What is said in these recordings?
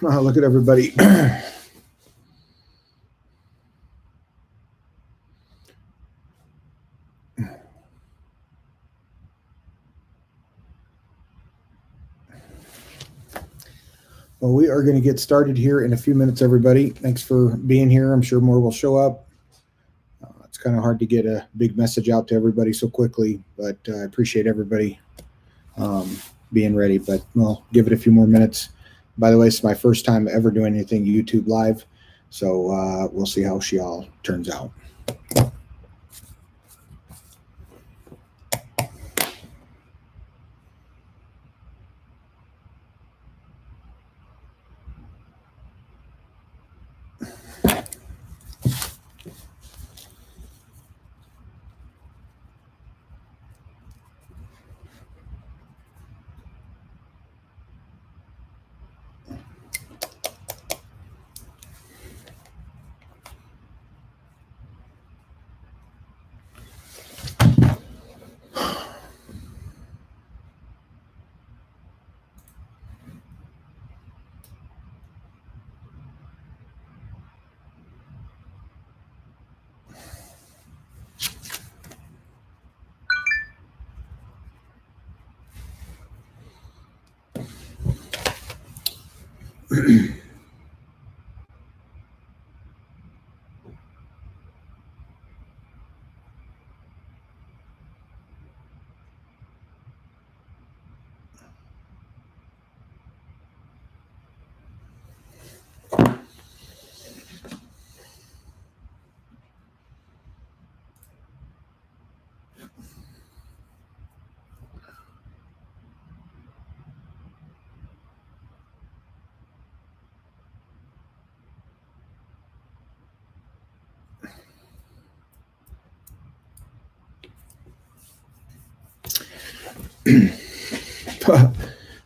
Look at everybody. Well, we are going to get started here in a few minutes, everybody. Thanks for being here. I'm sure more will show up. It's kind of hard to get a big message out to everybody so quickly, but I appreciate everybody being ready. But we'll give it a few more minutes. By the way, it's my first time ever doing anything YouTube live, so we'll see how she all turns out.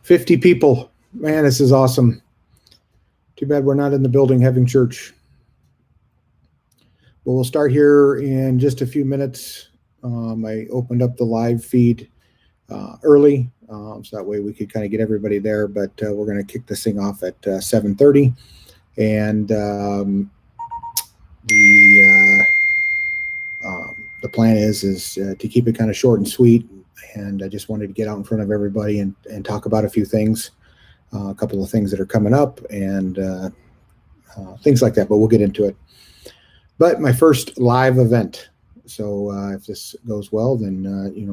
$50 people. Man, this is awesome. Too bad we're not in the building having church. Well, we'll start here in just a few minutes. I opened up the live feed early, so that way we could kind of get everybody there, but we're going to kick this thing off at 7:30. And the plan is to keep it kind of short and sweet. And I just wanted to get out in front of everybody and talk about a few things, a couple of things that are coming up and things like that, but we'll get into it. But my first live event. So if this goes well, then,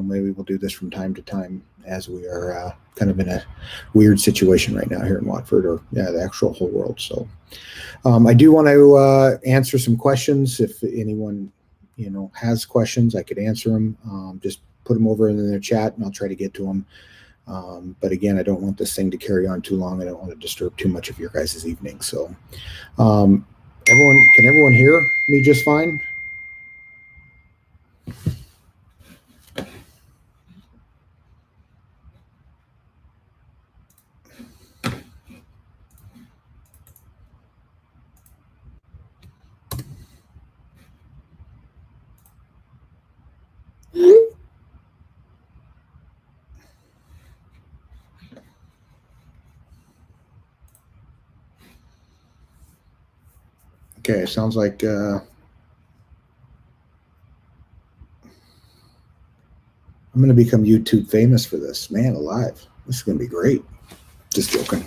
maybe we'll do this from time to time as we are kind of in a weird situation right now here in Watford, or the actual whole world. So I do want to answer some questions. If anyone, has questions, I could answer them. Just put them over in the chat and I'll try to get to them. But again, I don't want this thing to carry on too long. I don't want to disturb too much of your guys' evening. So can everyone hear me just fine? Okay, sounds like I'm going to become YouTube famous for this. Man alive. This is going to be great. Just joking.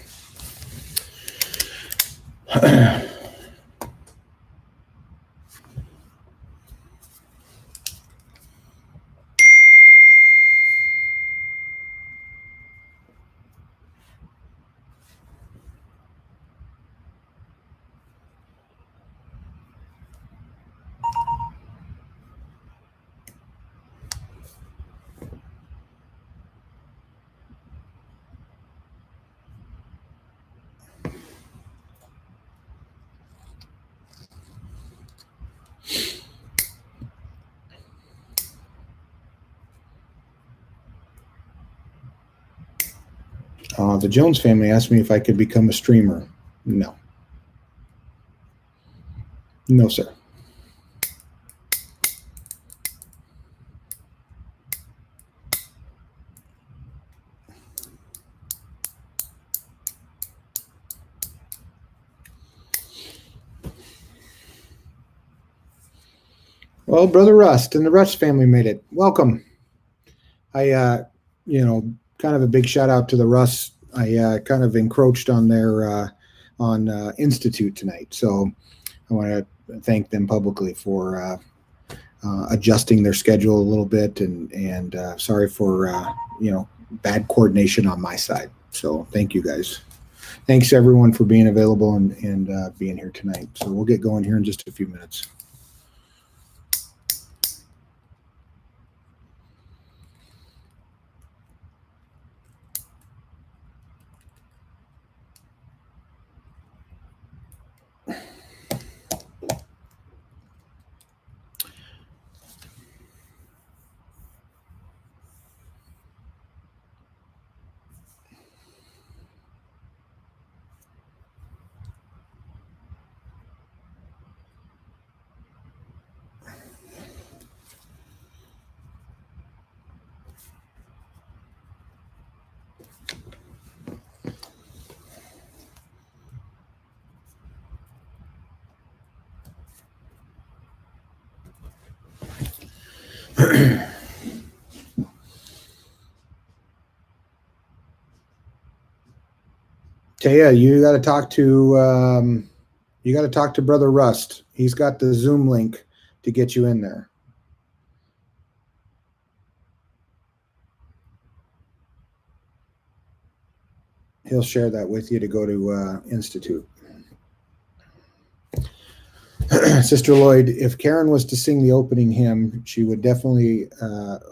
The Jones family asked me if I could become a streamer. No. No, sir. Well, Brother Rust and the Rust family made it. Welcome. I, kind of a big shout out to the Rusts. I kind of encroached on their Institute tonight. So I want to thank them publicly for adjusting their schedule a little bit, and sorry for bad coordination on my side. So thank you guys. Thanks everyone for being available and being here tonight. So we'll get going here in just a few minutes. Taya, you got to talk to Brother Rust. He's got the Zoom link to get you in there. He'll share that with you to go to Institute. Sister Lloyd, if Karen was to sing the opening hymn, she would definitely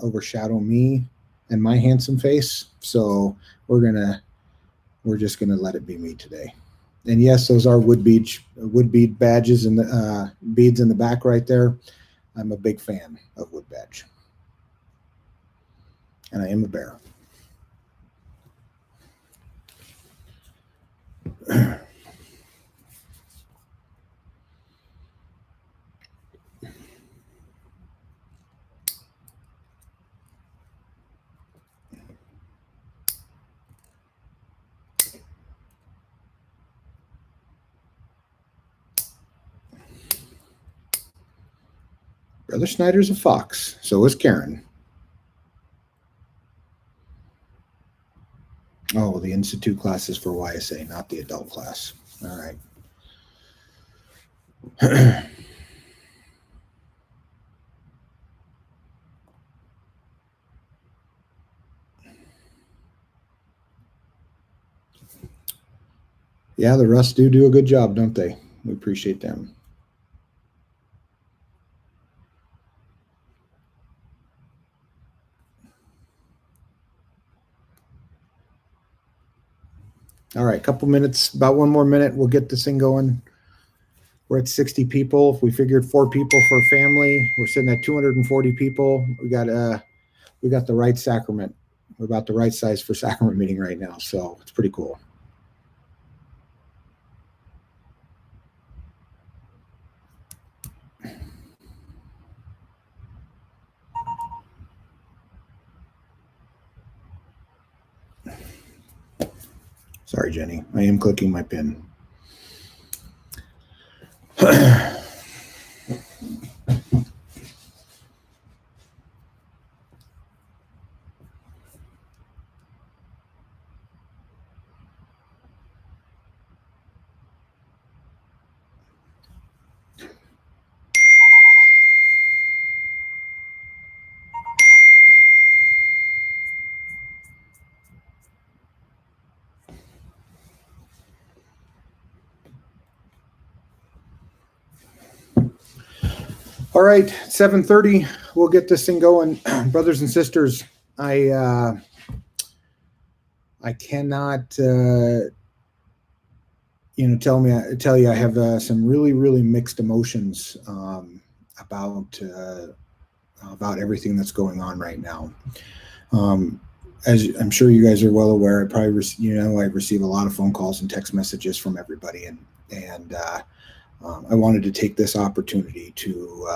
overshadow me and my handsome face. So we're just gonna let it be me today. And yes, those are wood bead badges and the beads in the back right there. I'm a big fan of wood badge, and I am a bear. Brother Snyder's a fox. So is Karen. Oh, the Institute class is for YSA, not the adult class. All right. Yeah, the Rusts do a good job, don't they? We appreciate them. All right, couple minutes, about one more minute, we'll get this thing going. We're at 60 people. If we figured 4 people for a family, we're sitting at 240 people. We got the right sacrament. We're about the right size for sacrament meeting right now, so it's pretty cool. Sorry, Jenny. I am clicking my pin. All right, 7:30. We'll get this thing going, brothers and sisters. I cannot, tell you, I have some really mixed emotions about everything that's going on right now. As I'm sure you guys are well aware, I receive a lot of phone calls and text messages from everybody, and I wanted to take this opportunity to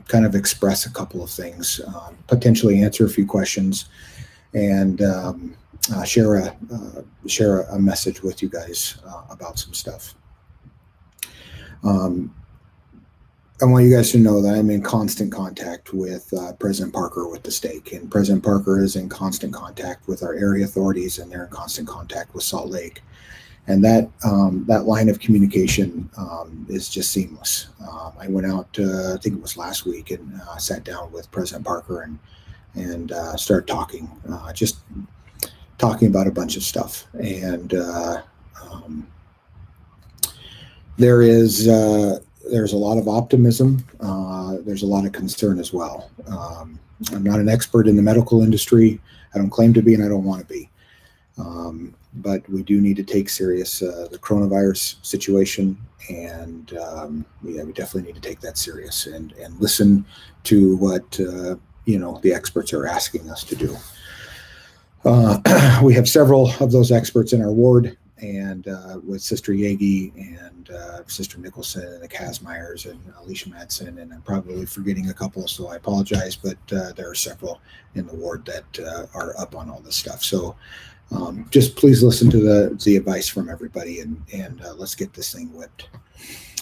kind of express a couple of things, potentially answer a few questions, and share a message with you guys about some stuff. I want you guys to know that I'm in constant contact with President Parker with the stake, and President Parker is in constant contact with our area authorities, and they're in constant contact with Salt Lake. And that line of communication is just seamless. I went out, I think it was last week, and sat down with President Parker and started talking, just talking about a bunch of stuff. And there's a lot of optimism. There's a lot of concern as well. I'm not an expert in the medical industry. I don't claim to be, and I don't want to be. But we do need to take serious the coronavirus situation, and we definitely need to take that serious and listen to what the experts are asking us to do. We have several of those experts in our ward, and with Sister Yagi and Sister Nicholson and the Kazmeyers and Alicia Madsen, and I'm probably forgetting a couple, so I apologize, but there are several in the ward that are up on all this stuff. So just please listen to the advice from everybody, and let's get this thing whipped.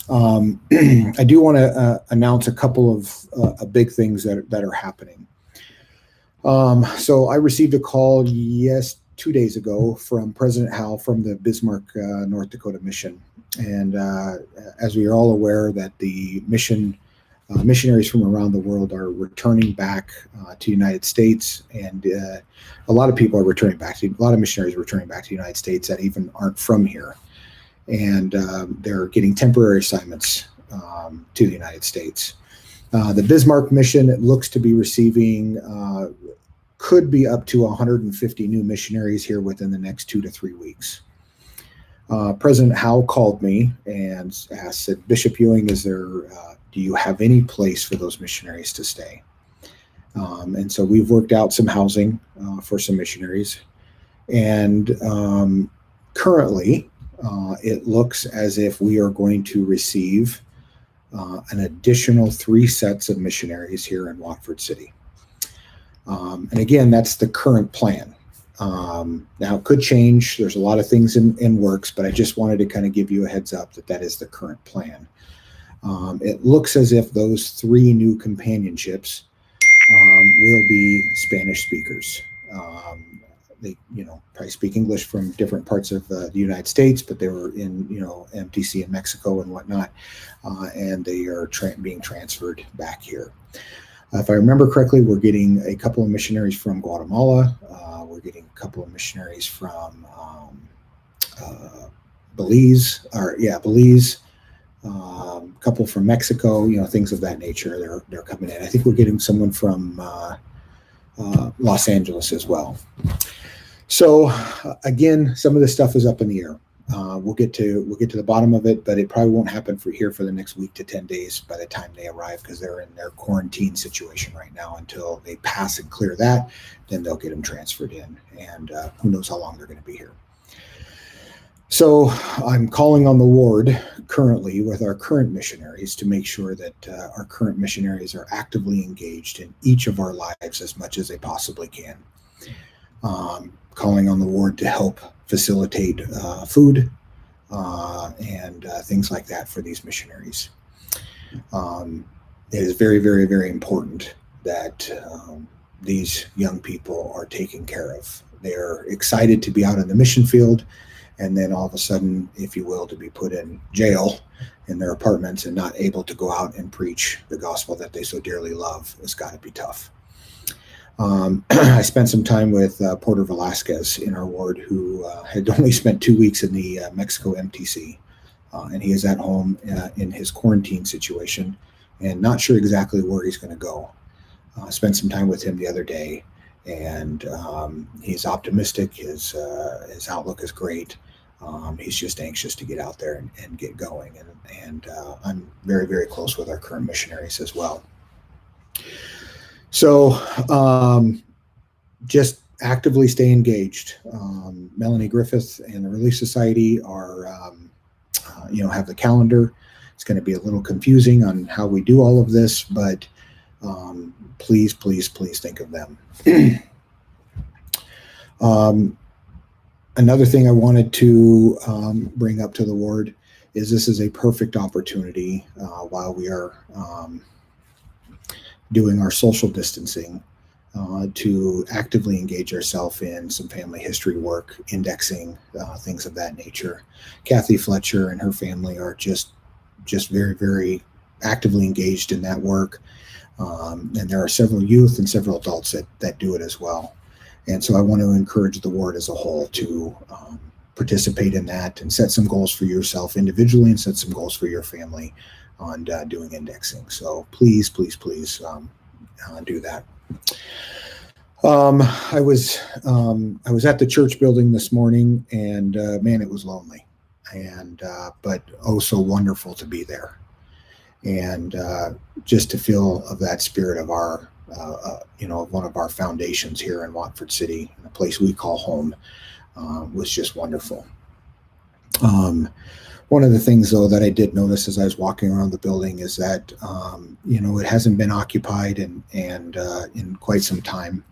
I do want to announce a couple of big things that are happening. So I received a call 2 days ago from President Howe from the Bismarck, North Dakota mission. And as we are all aware, that the missionaries from around the world are returning back to the United States, and a lot of people are returning back. A lot of missionaries are returning back to the United States that even aren't from here, and they're getting temporary assignments to the United States. The Bismarck mission, it looks to be receiving could be up to 150 new missionaries here within the next 2 to 3 weeks. President Howe called me and said, Bishop Ewing, do you have any place for those missionaries to stay? And so we've worked out some housing for some missionaries. And currently, it looks as if we are going to receive an additional 3 sets of missionaries here in Watford City. And again, that's the current plan. Now, it could change. There's a lot of things in works, but I just wanted to kind of give you a heads up that is the current plan. It looks as if those 3 new companionships will be Spanish speakers. They, probably speak English from different parts of the United States, but they were in, MTC in Mexico and whatnot, and they are being transferred back here. If I remember correctly, we're getting a couple of missionaries from Guatemala. We're getting a couple of missionaries from Belize. A couple from Mexico. Things of that nature. They're coming in. I think we're getting someone from Los Angeles as well. So again, some of this stuff is up in the air. We'll get to the bottom of it, but it probably won't happen for the next week to 10 days by the time they arrive, because they're in their quarantine situation right now. Until they pass and clear that, then they'll get them transferred in, and who knows how long they're going to be here. So I'm calling on the ward currently with our current missionaries to make sure that our current missionaries are actively engaged in each of our lives as much as they possibly can. Calling on the ward to help facilitate food and things like that for these missionaries. It is very, very, very important that these young people are taken care of. They're excited to be out in the mission field, and then all of a sudden, if you will, to be put in jail in their apartments and not able to go out and preach the gospel that they so dearly love has got to be tough. I spent some time with Porter Velasquez in our ward, who had only spent 2 weeks in the Mexico MTC, and he is at home in his quarantine situation, and not sure exactly where he's going to go. Spent some time with him the other day, and he's optimistic. His outlook is great. He's just anxious to get out there and get going. And I'm very, very close with our current missionaries as well. So just actively stay engaged. Melanie Griffith and the Relief Society are, have the calendar. It's going to be a little confusing on how we do all of this, but please, please, please think of them. Another thing I wanted to bring up to the ward is this is a perfect opportunity while we are doing our social distancing to actively engage ourselves in some family history work, indexing, things of that nature. Kathy Fletcher and her family are just very, very actively engaged in that work. And there are several youth and several adults that do it as well. And so I want to encourage the ward as a whole to participate in that and set some goals for yourself individually and set some goals for your family on doing indexing. So please, please, please do that. I was at the church building this morning, and man, it was lonely, and but oh so wonderful to be there, and just to feel of that spirit of our one of our foundations here in Watford City, a place we call home, was just wonderful. One of the things, though, that I did notice as I was walking around the building is that it hasn't been occupied and in quite some time.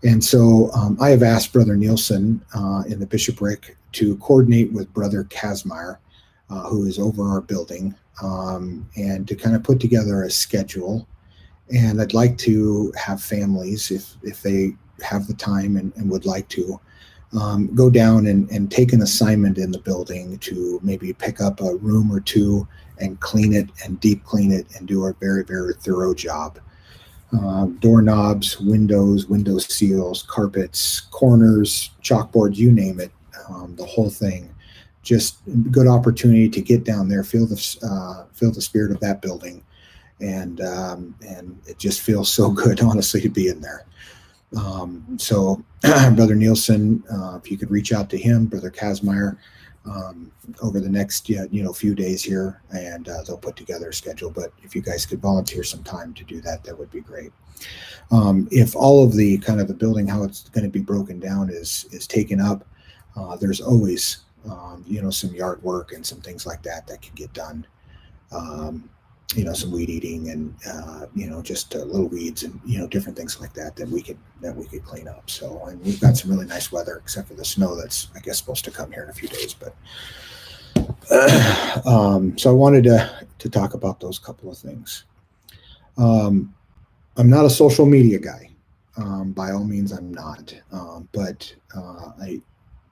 And so I have asked Brother Nielsen in the bishopric to coordinate with Brother Kazmaier, who is over our building, and to kind of put together a schedule. And I'd like to have families, if they have the time and would like to, go down and take an assignment in the building to maybe pick up a room or two and clean it and deep clean it and do a very, very thorough job. Doorknobs, windows, window seals, carpets, corners, chalkboards, you name it, the whole thing. Just a good opportunity to get down there, feel the spirit of that building, and it just feels so good, honestly, to be in there. So Brother Nielsen, if you could reach out to him, Brother Kazmaier, over the next few days here, and they'll put together a schedule. But if you guys could volunteer some time to do that, that would be great. If all of the kind of the building, how it's going to be broken down is taken up, there's always some yard work and some things like that can get done. Some weed eating and just little weeds and different things like that we could clean up. So, and we've got some really nice weather, except for the snow that's I guess supposed to come here in a few days. But so I wanted to talk about those couple of things. I'm not a social media guy. By all means, I'm not. But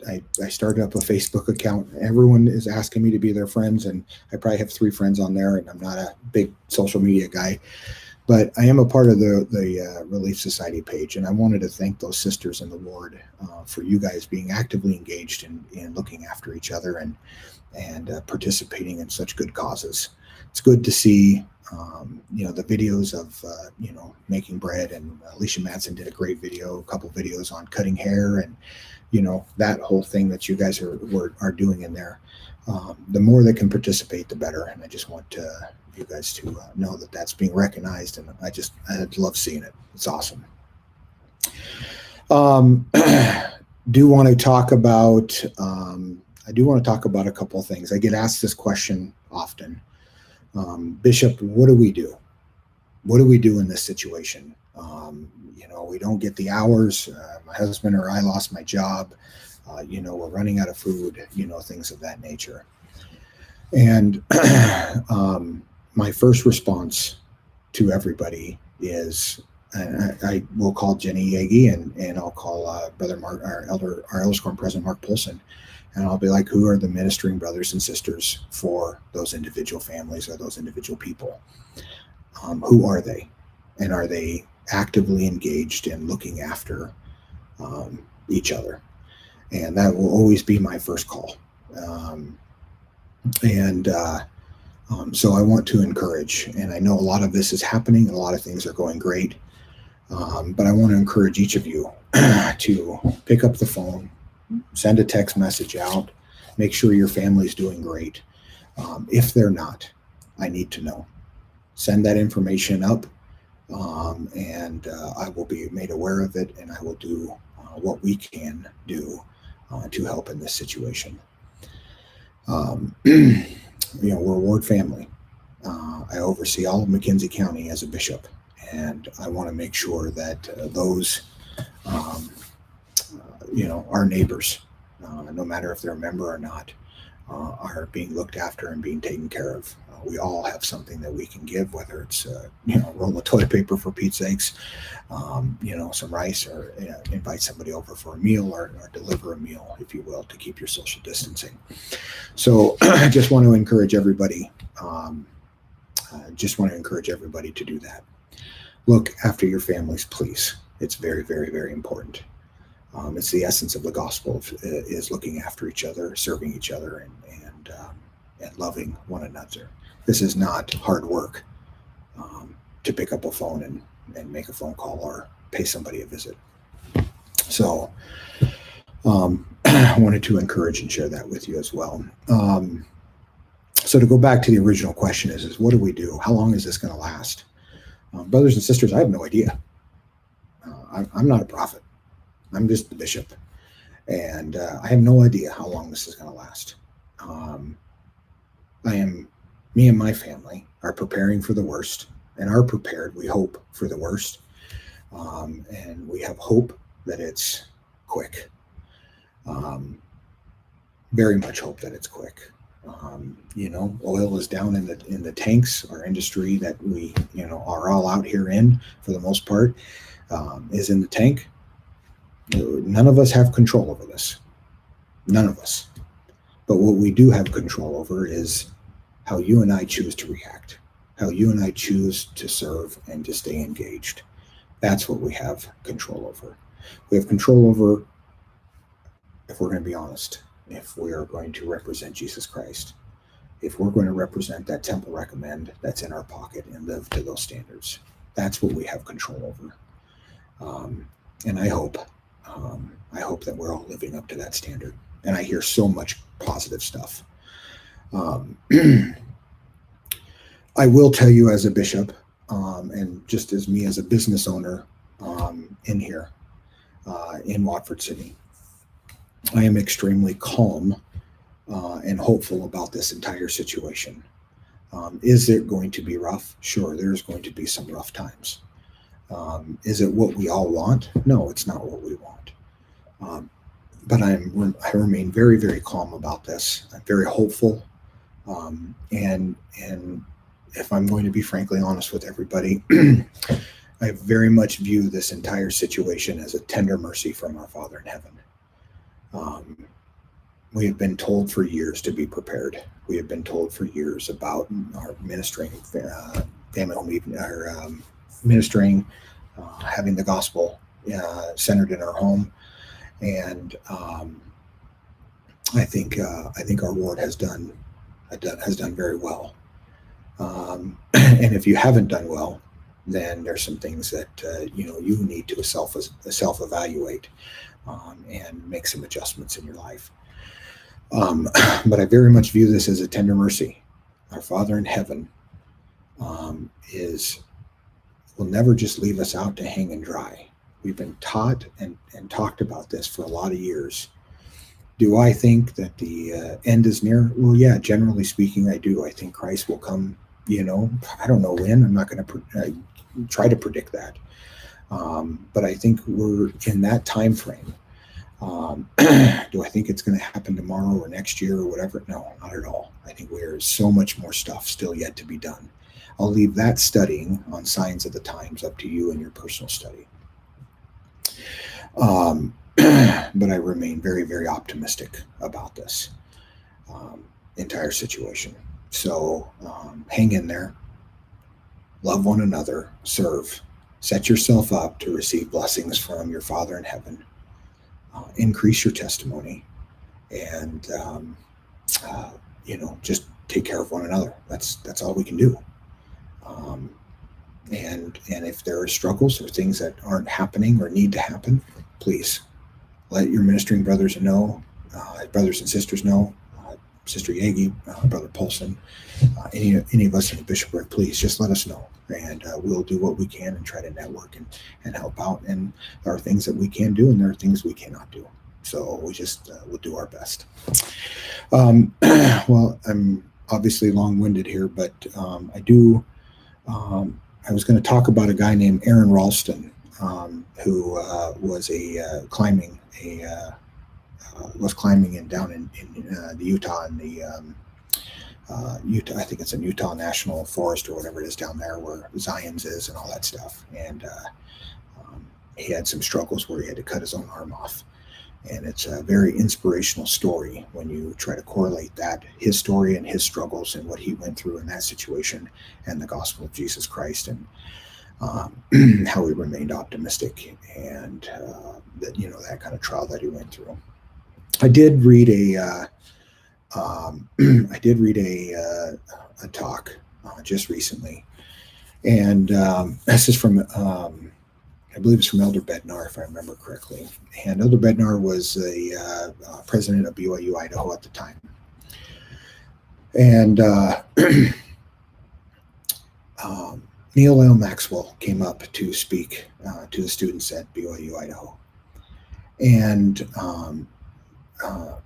I started up a Facebook account. Everyone is asking me to be their friends, and I probably have 3 friends on there, and I'm not a big social media guy, but I am a part of the Relief Society page, and I wanted to thank those sisters in the ward for you guys being actively engaged in looking after each other and participating in such good causes. It's good to see the videos of making bread, and Alicia Madsen did a great video, a couple videos on cutting hair, and that whole thing that you guys are doing in there. The more they can participate, the better. And I just want you guys to know that that's being recognized, and I love seeing it. It's awesome. Do want to talk about a couple of things. I get asked this question often. Bishop, what do we do? What do we do in this situation? We don't get the hours. My husband or I lost my job. We're running out of food, things of that nature. And my first response to everybody is, I will call Jenny Yagi and I'll call Brother Mark, our elder quorum president, Mark Polson, and I'll be like, who are the ministering brothers and sisters for those individual families or those individual people? Who are they? And are they actively engaged in looking after each other? And that will always be my first call. So I want to encourage, and I know a lot of this is happening, and a lot of things are going great, but I want to encourage each of you to pick up the phone, send a text message out, make sure your family's doing great. If they're not, I need to know. Send that information up, and I will be made aware of it, and I will do what we can do to help in this situation. We're a ward family. I oversee all of McKenzie County as a bishop, and I want to make sure that those, our neighbors, no matter if they're a member or not, are being looked after and being taken care of. We all have something that we can give, whether it's a roll of toilet paper for Pete's sakes, some rice, or invite somebody over for a meal, or deliver a meal, if you will, to keep your social distancing. So I just want to encourage everybody. To do that. Look after your families, please. It's very, very, very important. It's the essence of the gospel, is looking after each other, serving each other, and loving one another. This is not hard work to pick up a phone and make a phone call or pay somebody a visit. So I wanted to encourage and share that with you as well. So to go back to the original question is what do we do? How long is this going to last? Brothers and sisters, I have no idea. I'm not a prophet. I'm just the bishop. And I have no idea how long this is going to last. Me and my family are preparing for the worst, and are prepared, we hope, for the worst. And we have hope that it's quick. Very much hope that it's quick. Oil is down in the tanks. Our industry that we, are all out here in, for the most part, is in the tank. None of us have control over this. None of us. But what we do have control over is how you and I choose to react, how you and I choose to serve and to stay engaged. That's what we have control over. We have control over, if we're going to be honest, if we are going to represent Jesus Christ, if we're going to represent that temple recommend that's in our pocket and live to those standards. That's what we have control over. And I hope that we're all living up to that standard. And I hear so much positive stuff. I will tell you, as a bishop, and just as me as a business owner in here, in Watford City, I am extremely calm and hopeful about this entire situation. Is it going to be rough? Sure, there's going to be some rough times. Is it what we all want? No, it's not what we want. But I remain very, very calm about this. I'm very hopeful. And if I'm going to be frankly honest with everybody, I very much view this entire situation as a tender mercy from our Father in heaven. We have been told for years to be prepared. We have been told for years about our ministering, family home evening, our ministering, having the gospel centered in our home, and I think our ward has done very well. And if you haven't done well, then there's some things that you need to self-evaluate and make some adjustments in your life. But I very much view this as a tender mercy. Our Father in heaven will never just leave us out to hang and dry. We've been taught and talked about this for a lot of years. Do I think that the end is near? Well, yeah, generally speaking, I do. I think Christ will come, I don't know when. I'm not going to try to predict that. But I think we're in that time frame. Do I think it's going to happen tomorrow or next year or whatever? No, not at all. I think there's so much more stuff still yet to be done. I'll leave that studying on Signs of the Times up to you and your personal study. But I remain very, very optimistic about this entire situation. So hang in there, love one another, serve, set yourself up to receive blessings from your Father in heaven, increase your testimony, and just take care of one another. That's all we can do. And if there are struggles or things that aren't happening or need to happen, please let your ministering brothers know, brothers and sisters know, Sister Yagi, Brother Paulson, any of us in the bishopric, please just let us know, and we'll do what we can and try to network and help out. And there are things that we can do, and there are things we cannot do. So we just will do our best. Well, I'm obviously long-winded here, but I was going to talk about a guy named Aaron Ralston, who was climbing down in the Utah, in the Utah. I think it's in Utah National Forest or whatever it is down there where Zion's is and all that stuff. And he had some struggles where he had to cut his own arm off. And it's a very inspirational story when you try to correlate his story and his struggles and what he went through in that situation and the gospel of Jesus Christ, and how he remained optimistic, and that kind of trial that he went through. I did read a talk just recently, and this is from I believe it's from Elder Bednar, if I remember correctly. And Elder Bednar was the president of BYU Idaho at the time. And Neil L. Maxwell came up to speak to the students at BYU Idaho. And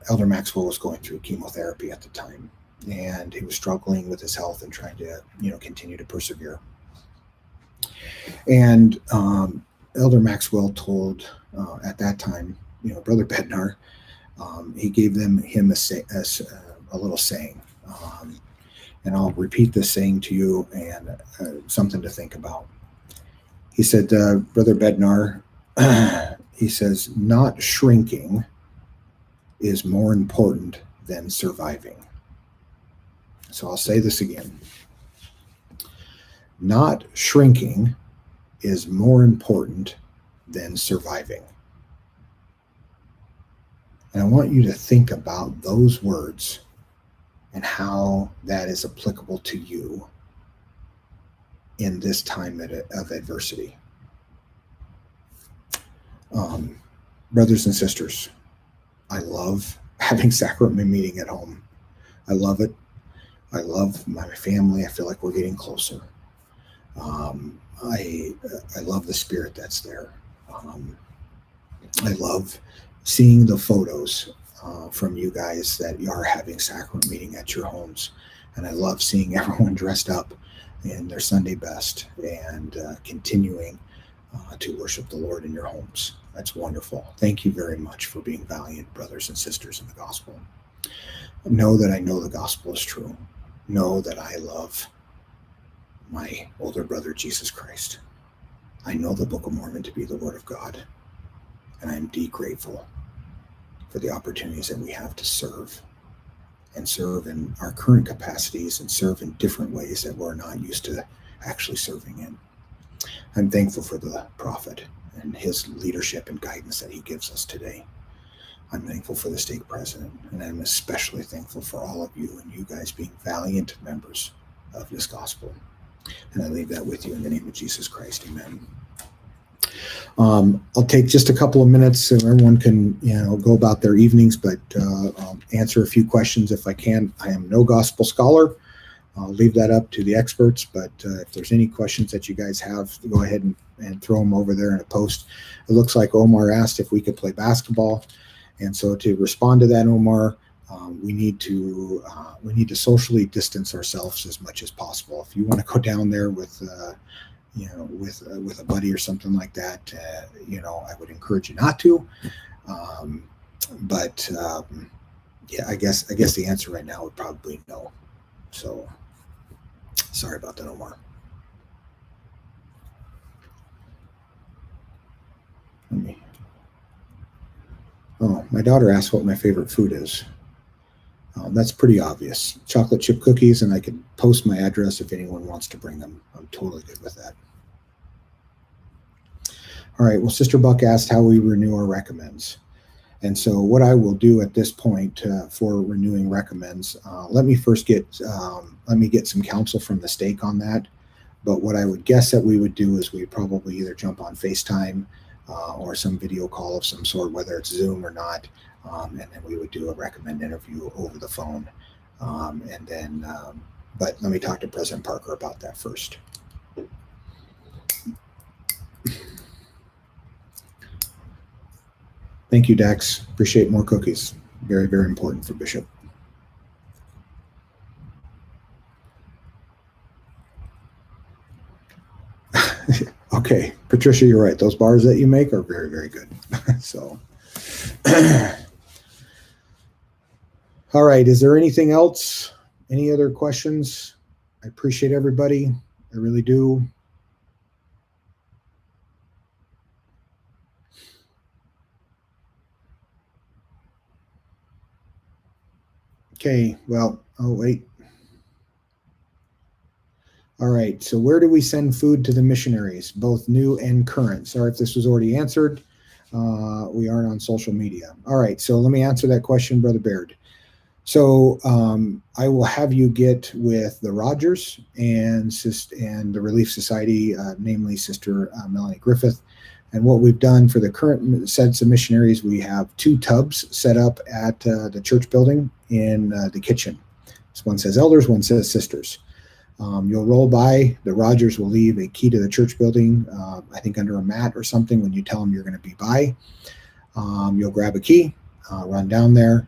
Elder Maxwell was going through chemotherapy at the time. And he was struggling with his health and trying to, continue to persevere. And Elder Maxwell told at that time, Brother Bednar, he gave him a little saying, and I'll repeat this saying to you, and something to think about. He said, Brother Bednar, he says, not shrinking is more important than surviving. So I'll say this again. Not shrinking is more important than surviving. And I want you to think about those words and how that is applicable to you in this time of adversity. Brothers and sisters, I love having sacrament meeting at home. I love it. I love my family. I feel like we're getting closer. I love the spirit that's there. I love seeing the photos from you guys that are having sacrament meeting at your homes. And I love seeing everyone dressed up in their Sunday best and continuing to worship the Lord in your homes. That's wonderful. Thank you very much for being valiant brothers and sisters in the gospel. Know that I know the gospel is true. Know that I love my older brother, Jesus Christ. I know the Book of Mormon to be the Word of God, and I'm deep grateful for the opportunities that we have to serve in our current capacities and serve in different ways that we're not used to actually serving in. I'm thankful for the prophet and his leadership and guidance that he gives us today. I'm thankful for the stake president, and I'm especially thankful for all of you and you guys being valiant members of this gospel. And I leave that with you in the name of Jesus Christ. Amen. I'll take just a couple of minutes so everyone can, go about their evenings, but I'll answer a few questions if I can. I am no gospel scholar. I'll leave that up to the experts, but if there's any questions that you guys have, go ahead and throw them over there in a post. It looks like Omar asked if we could play basketball. And so to respond to that, Omar, we need to socially distance ourselves as much as possible. If you want to go down there with a buddy or something like that, I would encourage you not to. I guess the answer right now would probably no. So sorry about that, Omar. My daughter asked what my favorite food is. That's pretty obvious. Chocolate chip cookies, and I could post my address if anyone wants to bring them. I'm totally good with that. All right. Well, Sister Buck asked how we renew our recommends. And so what I will do at this point for renewing recommends, let me get some counsel from the stake on that. But what I would guess that we would do is we'd probably either jump on FaceTime or some video call of some sort, whether it's Zoom or not, and then we would do a recommend interview over the phone. But let me talk to President Parker about that first. Thank you, Dax. Appreciate more cookies. Very, very important for Bishop. Okay, Patricia, you're right. Those bars that you make are very, very good. So, all right. Is there anything else? Any other questions? I appreciate everybody. I really do. Okay, well, oh, wait. All right, so where do we send food to the missionaries, both new and current? Sorry if this was already answered. We aren't on social media. All right, so let me answer that question, Brother Baird. So I will have you get with the Rogers and the Relief Society, namely Sister Melanie Griffith. And what we've done for the current sets of missionaries, we have 2 tubs set up at the church building in the kitchen. So one says elders, one says sisters. You'll roll by. The Rogers will leave a key to the church building, I think under a mat or something when you tell them you're going to be by. You'll grab a key, run down there,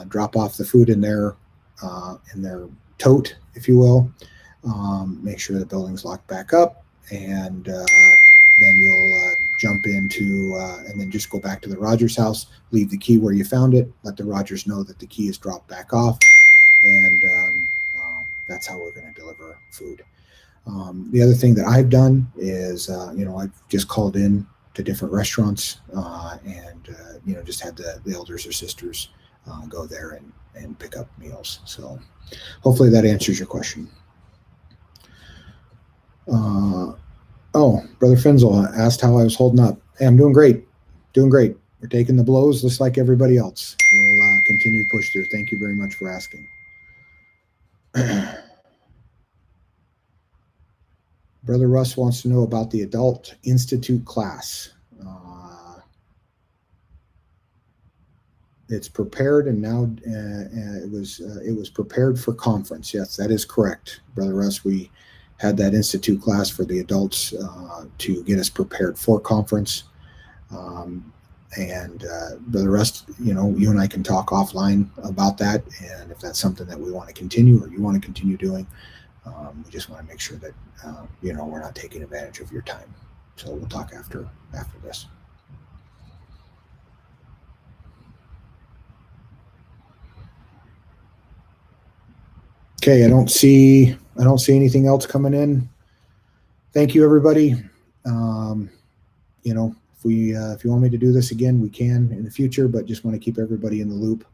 drop off the food in their tote, if you will. Make sure the building's locked back up, and then you'll jump into and then just go back to the Rogers house, leave the key where you found it, let the Rogers know that the key is dropped back off, and that's how we're going to deliver food. The other thing that I've done is, I've just called in to different restaurants and just had the elders or sisters go there and pick up meals. So hopefully that answers your question. Brother Finzel asked how I was holding up. Hey, I'm doing great. We're taking the blows just like everybody else. We'll continue to push through. Thank you very much for asking. Brother Russ wants to know about the Adult Institute class. It's prepared, and now it was prepared for conference. Yes, that is correct, Brother Russ. We had that Institute class for the adults to get us prepared for conference. Brother Russ, you and I can talk offline about that, and if that's something that we want to continue or you want to continue doing, we just want to make sure that we're not taking advantage of your time. So we'll talk after this. Okay, I don't see anything else coming in. Thank you, everybody. If you want me to do this again, we can in the future, but just want to keep everybody in the loop.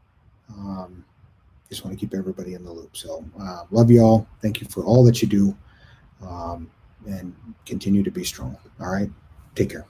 So love you all. Thank you for all that you do, and continue to be strong. All right, take care.